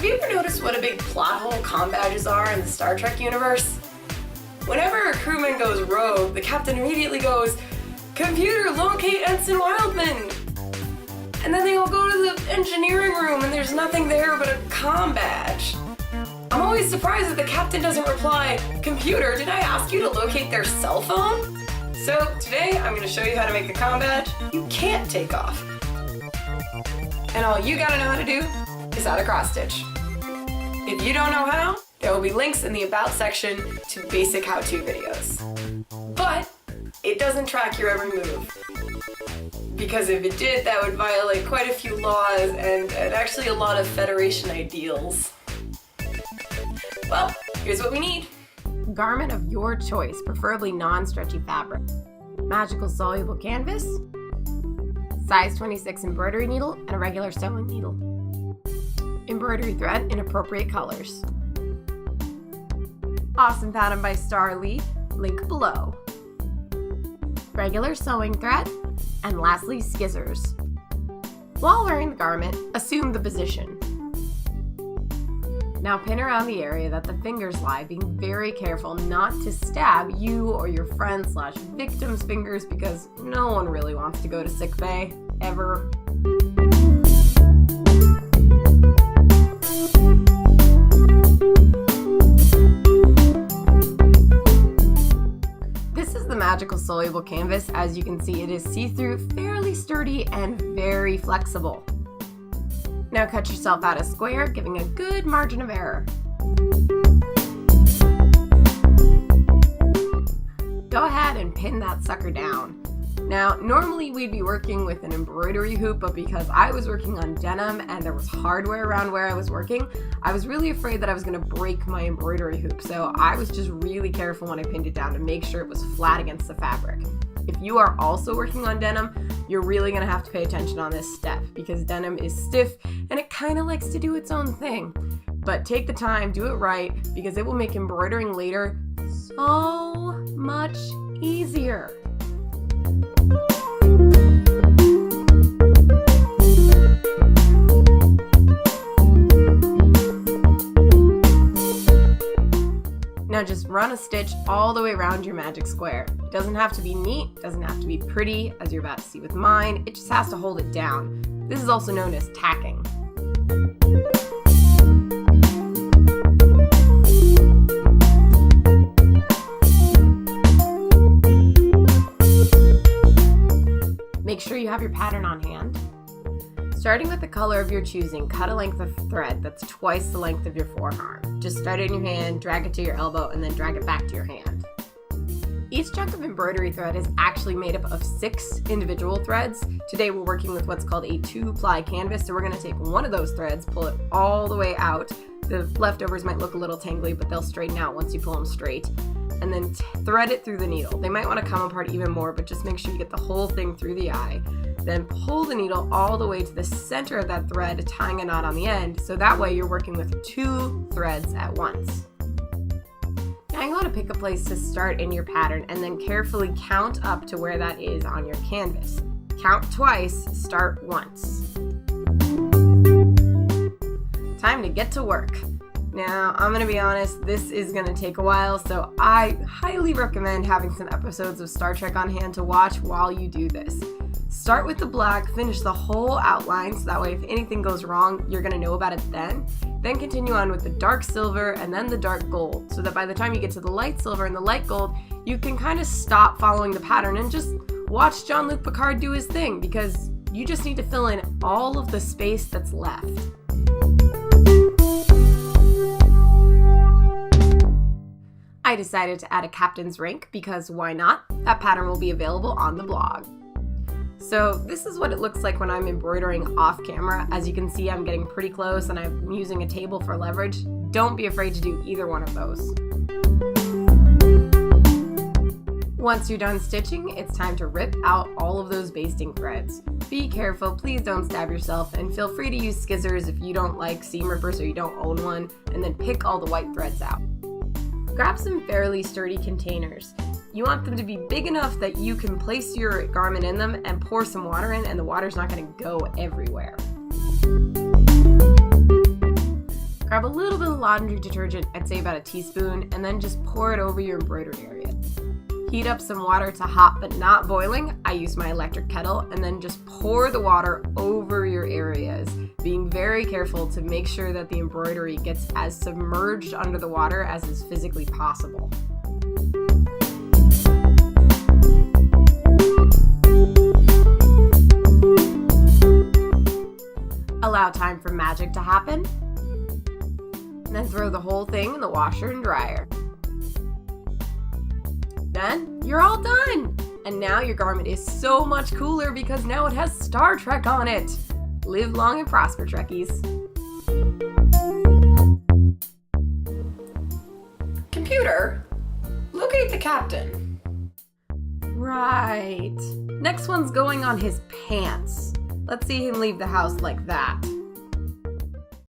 Have you ever noticed what a big plot hole comm badges are in the Star Trek universe? Whenever a crewman goes rogue, the captain immediately goes, "Computer, locate Ensign Wildman!" And then they all go to the engineering room and there's nothing there but a comm badge. I'm always surprised that the captain doesn't reply, "Computer, did I ask you to locate their cell phone?" So today I'm going to show you how to make the comm badge you can't take off. And all you gotta know how to do is add a cross stitch. If you don't know how, there will be links in the About section to basic how-to videos. But it doesn't track your every move. Because if it did, that would violate quite a few laws and actually a lot of Federation ideals. Well, here's what we need. Garment of your choice, preferably non-stretchy fabric. Magical soluble canvas, size 26 embroidery needle, and a regular sewing needle. Embroidery thread in appropriate colors. Awesome pattern by Starrley, link below. Regular sewing thread, and lastly scissors. While wearing the garment, assume the position. Now pin around the area that the fingers lie, being very careful not to stab you or your friend/victim's fingers because no one really wants to go to sick bay, ever. This is the magical soluble canvas. As you can see, it is see-through, fairly sturdy, and very flexible. Now cut yourself out a square, giving a good margin of error. Go ahead and pin that sucker down. Now, normally we'd be working with an embroidery hoop, but because I was working on denim and there was hardware around where I was working, I was really afraid that I was going to break my embroidery hoop, so I was just really careful when I pinned it down to make sure it was flat against the fabric. If you are also working on denim, you're really going to have to pay attention on this step because denim is stiff and it kind of likes to do its own thing. But take the time, do it right, because it will make embroidering later so much easier. Now just run a stitch all the way around your magic square. It doesn't have to be neat, doesn't have to be pretty, as you're about to see with mine. It just has to hold it down. This is also known as tacking. Make sure you have your pattern on hand. Starting with the color of your choosing, cut a length of thread that's twice the length of your forearm. Just start it in your hand, drag it to your elbow, and then drag it back to your hand. Each chunk of embroidery thread is actually made up of 6 individual threads. Today we're working with what's called a 2-ply canvas, so we're going to take one of those threads, pull it all the way out. The leftovers might look a little tangly, but they'll straighten out once you pull them straight. And then thread it through the needle. They might want to come apart even more, but just make sure you get the whole thing through the eye. Then pull the needle all the way to the center of that thread, tying a knot on the end, so that way you're working with 2 threads at once. Now you want to pick a place to start in your pattern and then carefully count up to where that is on your canvas. Count twice, start once. Time to get to work. Now, I'm going to be honest, this is going to take a while, so I highly recommend having some episodes of Star Trek on hand to watch while you do this. Start with the black, finish the whole outline, so that way if anything goes wrong, you're going to know about it then. Then continue on with the dark silver and then the dark gold, so that by the time you get to the light silver and the light gold, you can kind of stop following the pattern and just watch Jean-Luc Picard do his thing, because you just need to fill in all of the space that's left. I decided to add a captain's rank because why not? That pattern will be available on the blog. So this is what it looks like when I'm embroidering off camera. As you can see, I'm getting pretty close and I'm using a table for leverage. Don't be afraid to do either one of those. Once you're done stitching, it's time to rip out all of those basting threads. Be careful, please don't stab yourself, and feel free to use scissors if you don't like seam rippers or you don't own one, and then pick all the white threads out. Grab some fairly sturdy containers. You want them to be big enough that you can place your garment in them and pour some water in, and the water's not going to go everywhere. laundry detergent, I'd say about a teaspoon, and then just pour it over your embroidered area. Heat up some water to hot but not boiling. I use my electric kettle, and then just pour the water over your areas, being very careful to make sure that the embroidery gets as submerged under the water as is physically possible. Allow time for magic to happen, and then throw the whole thing in the washer and dryer. Then you're all done! And now your garment is so much cooler because now it has Star Trek on it! Live long and prosper, Trekkies! Computer, locate the captain. Right. Next one's going on his pants. Let's see him leave the house like that.